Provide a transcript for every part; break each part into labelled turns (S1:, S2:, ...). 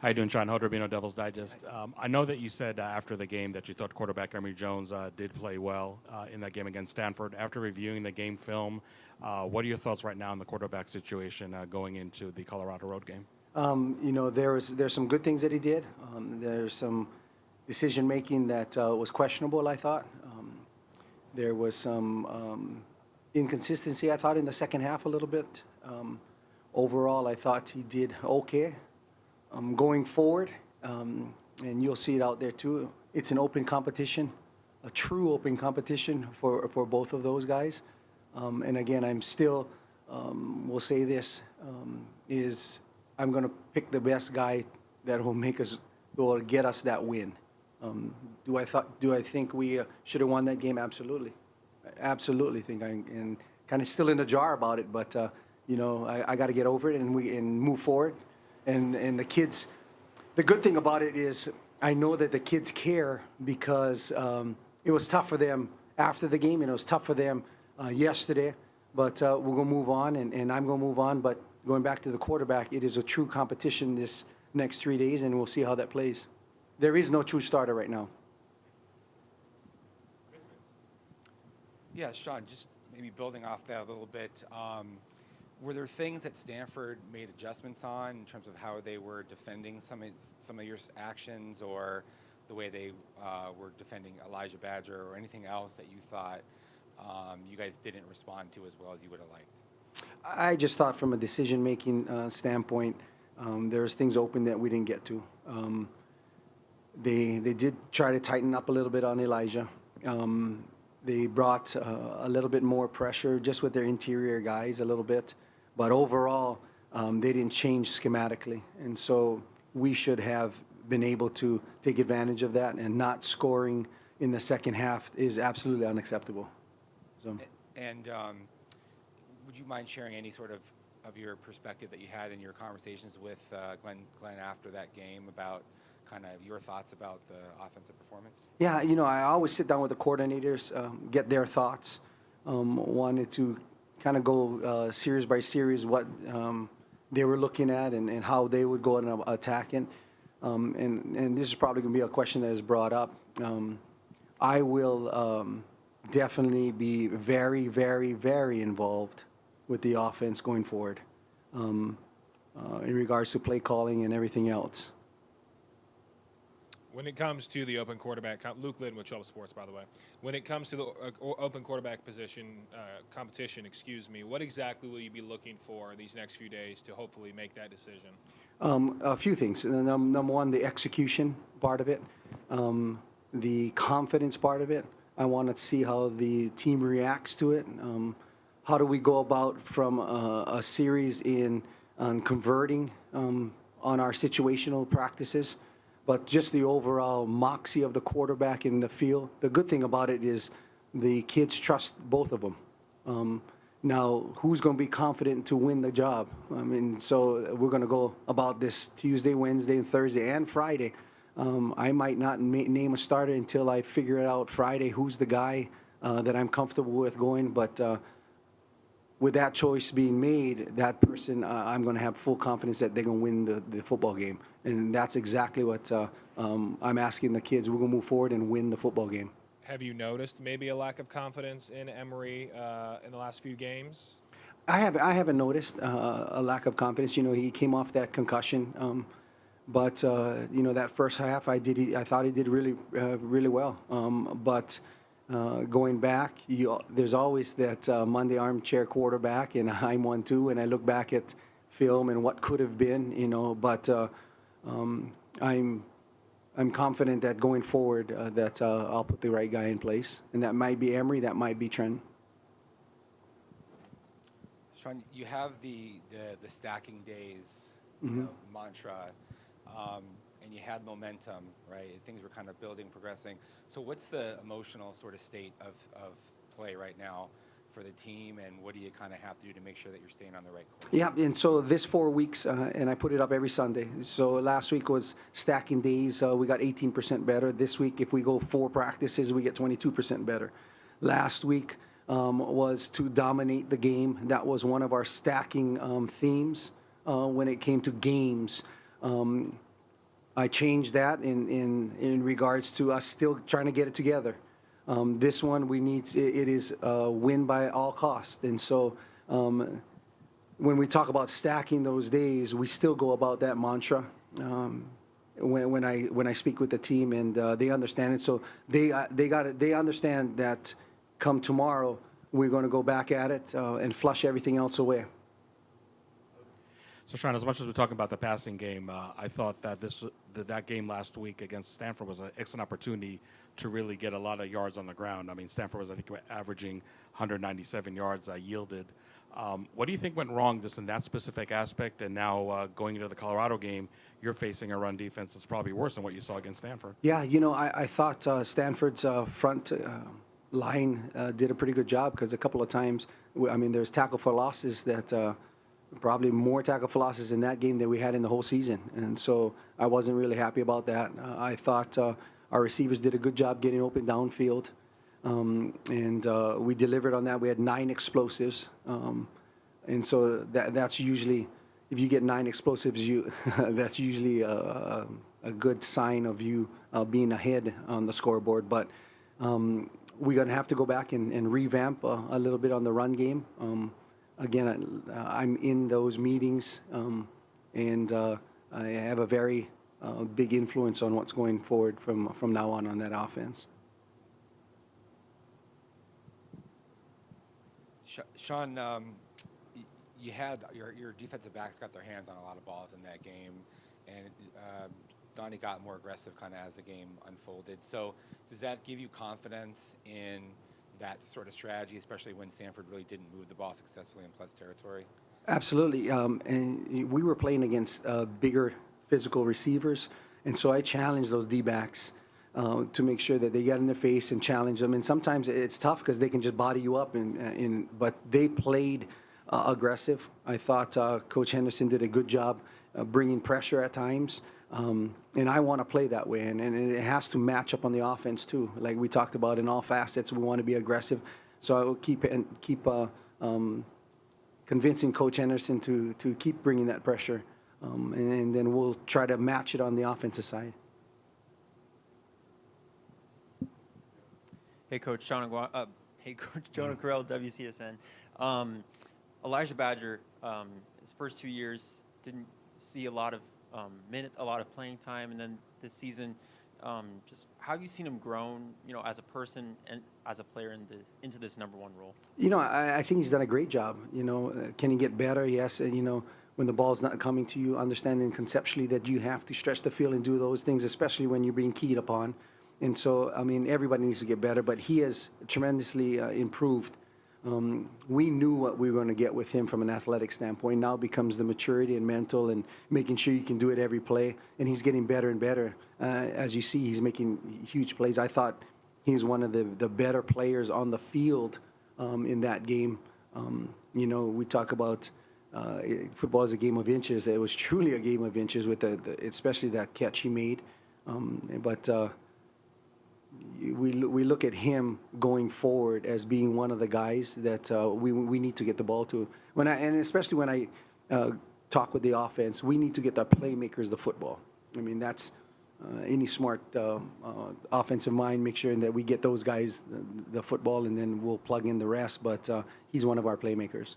S1: How you doing, Sean Hodrabino, Devil's Digest? I know that you said after the game that you thought quarterback Emory Jones did play well in that game against Stanford. After reviewing the game film, what are your thoughts right now on the quarterback situation going into the Colorado road game?
S2: There's some good things that he did. There's some decision making that was questionable, I thought. There was some inconsistency, I thought, in the second half a little bit. Overall, I thought he did okay. Going forward, and you'll see it out there too, it's an open competition, a true open competition for both of those guys. And again, I'm still, will say this, is I'm going to pick the best guy that will get us that win. Do I think we should have won that game? Absolutely. Absolutely think and kind of still in the jar about it, but I got to get over it and move forward. And the kids, the good thing about it is I know that the kids care because it was tough for them after the game, and it was tough for them yesterday. But we're going to move on, and I'm going to move on. But going back to the quarterback, it is a true competition this next 3 days, and we'll see how that plays. There is no true starter right now.
S3: Yeah, Sean, just maybe building off that a little bit. Were there things that Stanford made adjustments on in terms of how they were defending some of your actions, or the way they were defending Elijah Badger, or anything else that you thought you guys didn't respond to as well as you would have liked?
S2: I just thought from a decision-making standpoint, there's things open that we didn't get to. They did try to tighten up a little bit on Elijah. They brought a little bit more pressure just with their interior guys a little bit. But overall, they didn't change schematically. And so we should have been able to take advantage of that, and not scoring in the second half is absolutely unacceptable. So.
S3: And would you mind sharing any sort of your perspective that you had in your conversations with Glenn after that game about kind of your thoughts about the offensive performance?
S2: Yeah, I always sit down with the coordinators, get their thoughts. Wanted to kind of go series by series what they were looking at and how they would go and attack it. And this is probably going to be a question that is brought up. I will definitely be very, very, very involved with the offense going forward in regards to play calling and everything else.
S4: When it comes to the open quarterback, Luke Lynn with Trouble Sports, by the way. When it comes to the open quarterback position competition, what exactly will you be looking for these next few days to hopefully make that decision?
S2: A few things. Number one, the execution part of it, the confidence part of it. I want to see how the team reacts to it. How do we go about from a series on converting on our situational practices? But just the overall moxie of the quarterback in the field. The good thing about it is the kids trust both of them. Now, who's going to be confident to win the job? I mean, so we're going to go about this Tuesday, Wednesday, and Thursday, and Friday. I might not name a starter until I figure it out Friday who's the guy that I'm comfortable with going. But with that choice being made, that person, I'm going to have full confidence that they're going to win the football game. And that's exactly what I'm asking the kids. We're going to move forward and win the football game.
S4: Have you noticed maybe a lack of confidence in Emory in the last few games?
S2: I haven't noticed a lack of confidence. He came off that concussion. But that first half, I thought he did really, really well. But going back, there's always that Monday armchair quarterback, and I'm one too. And I look back at film and what could have been, But I'm confident that going forward, that I'll put the right guy in place, and that might be Emory, that might be Trent.
S3: Sean, you have the stacking days mantra. And you had momentum, right? Things were kind of building, progressing. So what's the emotional sort of state of play right now for the team, and what do you kind of have to do to make sure that you're staying on the right course?
S2: Yeah, and so this 4 weeks, and I put it up every Sunday. So last week was stacking days. We got 18% better. This week, if we go 4 practices, we get 22% better. Last week was to dominate the game. That was one of our stacking themes when it came to games. I changed that in regards to us still trying to get it together. This one, it is win by all costs. And so when we talk about stacking those days, we still go about that mantra. When I speak with the team, and they understand it, so they understand that come tomorrow we're going to go back at it and flush everything else away.
S1: So, Sean, as much as we're talking about the passing game, I thought that that game last week against Stanford was an excellent opportunity to really get a lot of yards on the ground. I mean, Stanford was, I think, averaging 197 yards yielded. What do you think went wrong just in that specific aspect? And now going into the Colorado game, you're facing a run defense that's probably worse than what you saw against Stanford.
S2: Yeah, I thought Stanford's front line did a pretty good job, because a couple of times, there's tackle for losses that probably more tackle for losses in that game than we had in the whole season. And so I wasn't really happy about that. I thought our receivers did a good job getting open downfield. And we delivered on that. We had 9 explosives. And so that's usually, if you get 9 explosives, that's usually a good sign of you being ahead on the scoreboard. But we're going to have to go back and revamp a little bit on the run game. Again, I'm in those meetings, and I have a very big influence on what's going forward from now on that offense.
S3: Sean, you had your defensive backs got their hands on a lot of balls in that game, and Donnie got more aggressive kind of as the game unfolded. So does that give you confidence in that sort of strategy, especially when Stanford really didn't move the ball successfully in plus territory?
S2: Absolutely. And we were playing against bigger physical receivers, and so I challenged those D-backs to make sure that they get in their face and challenge them. And sometimes it's tough because they can just body you up, but they played aggressive. I thought Coach Henderson did a good job bringing pressure at times. And I want to play that way, and it has to match up on the offense too. Like we talked about, in all facets, we want to be aggressive. So I will keep convincing Coach Henderson to keep bringing that pressure, and then we'll try to match it on the offensive side.
S5: Hey, Coach John Aguano. Hey, Coach Jonah Carell, WCSN. Elijah Badger, his first 2 years didn't see a lot of minutes, a lot of playing time, and then this season, just how have you seen him grown, as a person and as a player into this number 1 role?
S2: I think he's done a great job. Can he get better? Yes. When the ball's not coming to you, understanding conceptually that you have to stretch the field and do those things, especially when you're being keyed upon. And so, everybody needs to get better, but he has tremendously improved. We knew what we were going to get with him from an athletic standpoint. Now becomes the maturity and mental and making sure you can do it every play. And he's getting better and better. As you see, he's making huge plays. I thought he's one of the better players on the field in that game. We talk about football is a game of inches. It was truly a game of inches with especially that catch he made. But we look at him going forward as being one of the guys that we need to get the ball to. And especially when I talk with the offense, we need to get the playmakers the football. That's any smart offensive mind, make sure that we get those guys the football, and then we'll plug in the rest. But he's one of our playmakers.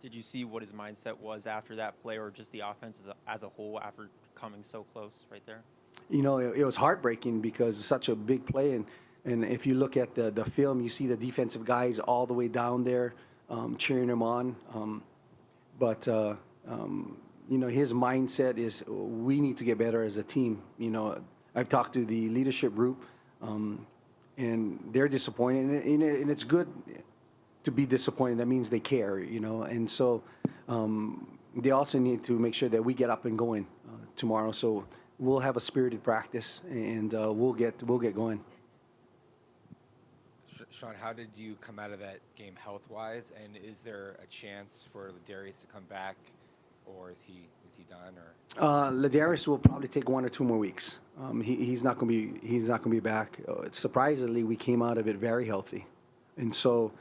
S5: Did you see what his mindset was after that play, or just the offense as a whole after coming so close right there?
S2: It was heartbreaking because it's such a big play, and if you look at the film, you see the defensive guys all the way down there cheering him on. But his mindset is we need to get better as a team. I've talked to the leadership group, and they're disappointed, and it's good to be disappointed. That means they care, and so they also need to make sure that we get up and going tomorrow. So we'll have a spirited practice, and we'll get going.
S3: Sean, how did you come out of that game health-wise, and is there a chance for Ladarius to come back, or is he done? Or
S2: Ladarius will probably take 1 or 2 more weeks. He's not going to be back. Surprisingly, we came out of it very healthy, and so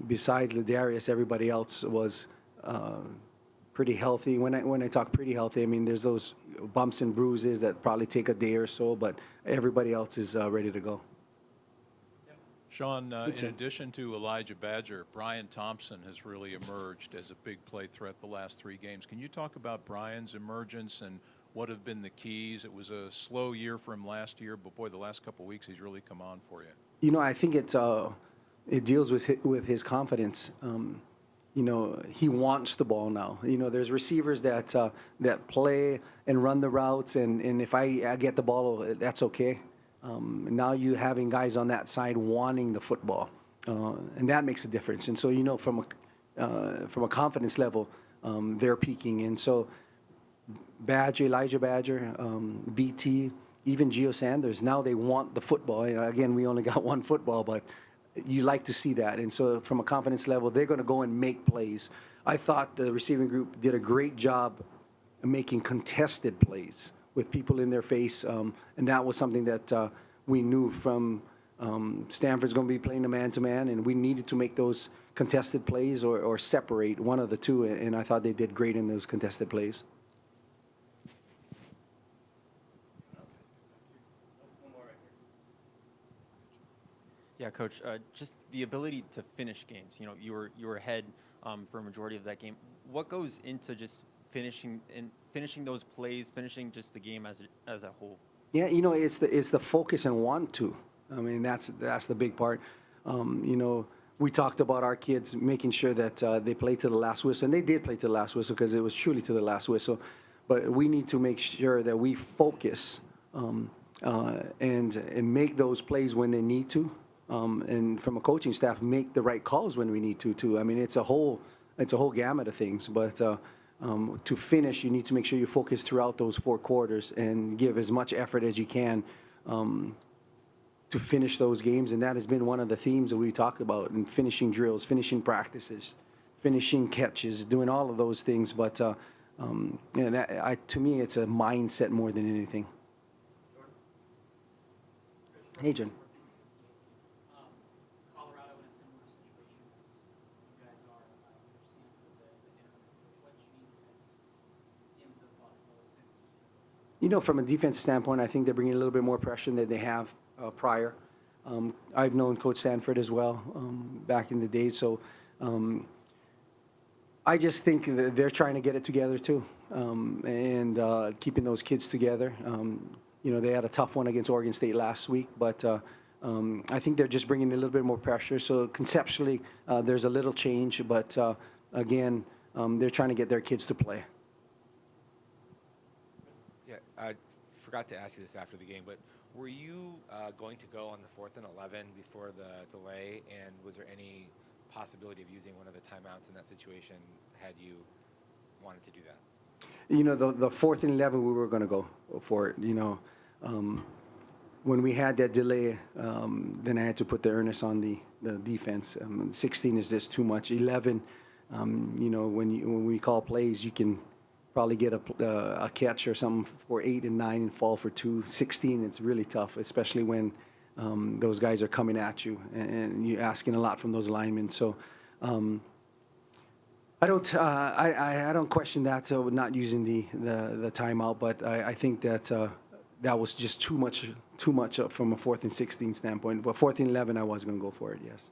S2: besides Ladarius, everybody else was pretty healthy. When I talk pretty healthy, I mean there's those bumps and bruises that probably take a day or so, but everybody else is ready to go.
S6: Sean, in
S2: Tim.
S6: addition to Elijah Badger, Brian Thompson has really emerged as a big play threat the last 3 games. Can you talk about Brian's emergence and what have been the keys? It was a slow year for him last year, but boy, the last couple of weeks he's really come on for you.
S2: You know, I think it deals with his confidence. You know, he wants the ball now. You know, there's receivers that play and run the routes, and if I get the ball, that's okay. Now you having guys on that side wanting the football, and that makes a difference. And so, you know, from a confidence level, they're peaking. And so, Elijah Badger, BT, even Gio Sanders, now they want the football. You know, again, we only got one football, but you like to see that. And so from a confidence level, they're going to go and make plays. I thought the receiving group did a great job making contested plays with people in their face, and that was something that we knew from Stanford's going to be playing a man-to-man, and we needed to make those contested plays or separate one of the two, and I thought they did great in those contested plays.
S5: Yeah, Coach. Just the ability to finish games. You know, you were ahead for a majority of that game. What goes into just finishing those plays, finishing just the game as a whole?
S2: Yeah, you know, it's the focus and want to. I mean, that's the big part. You know, we talked about our kids making sure that they play to the last whistle, and they did play to the last whistle because it was truly to the last whistle. But we need to make sure that we focus and make those plays when they need to. And from a coaching staff, make the right calls when we need to too. I mean, it's a whole gamut of things. But to finish, you need to make sure you focus throughout those 4 quarters and give as much effort as you can to finish those games. And that has been one of the themes that we talked about in finishing drills, finishing practices, finishing catches, doing all of those things. But to me, it's a mindset more than anything. Hey, John.
S7: Colorado in a similar situation as you guys are. What changes in the Buffalo since?
S2: You know, from a defense standpoint, I think they're bringing a little bit more pressure than they have prior. I've known Coach Sanford as well back in the days, so I just think that they're trying to get it together too, and keeping those kids together. You know, they had a tough one against Oregon State last week, but I think they're just bringing a little bit more pressure. So conceptually, there's a little change, but again, they're trying to get their kids to play.
S3: Yeah, I forgot to ask you this after the game, but were you going to go on the 4th and 11 before the delay, and was there any possibility of using one of the timeouts in that situation had you wanted to do that?
S2: You know, the 4th and 11, we were going to go for it. You know, when we had that delay, then I had to put the earnest on the defense. 16 is just too much. 11, you know, when we call plays, you can probably get a catch or something for 8 and 9 and fall for 2. 16, it's really tough, especially when those guys are coming at you and you're asking a lot from those linemen. So I don't question that not using the timeout, but I think that that was just too much from a 4th and 16 standpoint. But 4th and 11, I was going to go for it. Yes.